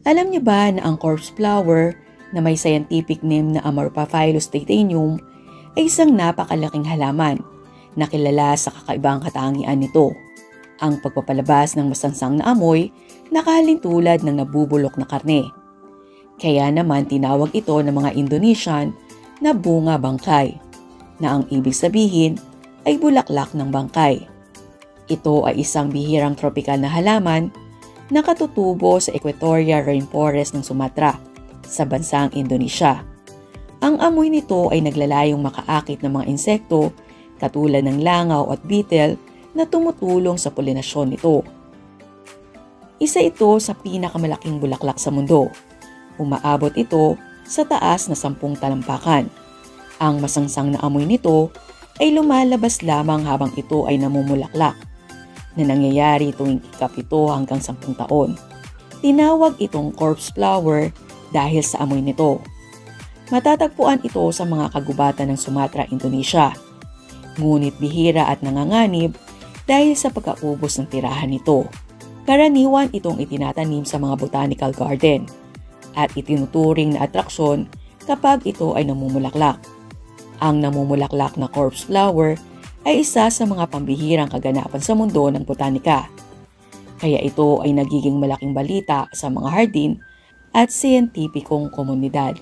Alam niyo ba na ang corpse flower na may scientific name na Amorphophilus titanium ay isang napakalaking halaman na kilala sa kakaibang katangian nito, ang pagpapalabas ng masangsang na amoy na kahalintulad ng nabubulok na karne. Kaya naman tinawag ito ng mga Indonesian na bunga bangkay, na ang ibig sabihin ay bulaklak ng bangkay. Ito ay isang bihirang tropikal na halaman na katutubo sa Equatorial Rainforest ng Sumatra sa bansang Indonesia. Ang amoy nito ay naglalayong makaakit ng mga insekto katulad ng langaw at beetle na tumutulong sa polinasyon nito. Isa ito sa pinakamalaking bulaklak sa mundo. Umaabot ito sa taas na 10 talampakan. Ang masangsang na amoy nito ay lumalabas lamang habang ito ay namumulaklak, na nangyayari tuwing ika-7 hanggang 10 taon. Tinawag itong corpse flower dahil sa amoy nito. Matatagpuan ito sa mga kagubatan ng Sumatra, Indonesia. Ngunit bihira at nanganganib dahil sa pagkaubos ng tirahan nito. Karaniwan itong itinatanim sa mga botanical garden at itinuturing na atraksyon kapag ito ay namumulaklak. Ang namumulaklak na corpse flower ay isa sa mga pambihirang kaganapan sa mundo ng botanika. Kaya ito ay nagiging malaking balita sa mga hardin at siyentipikong komunidad.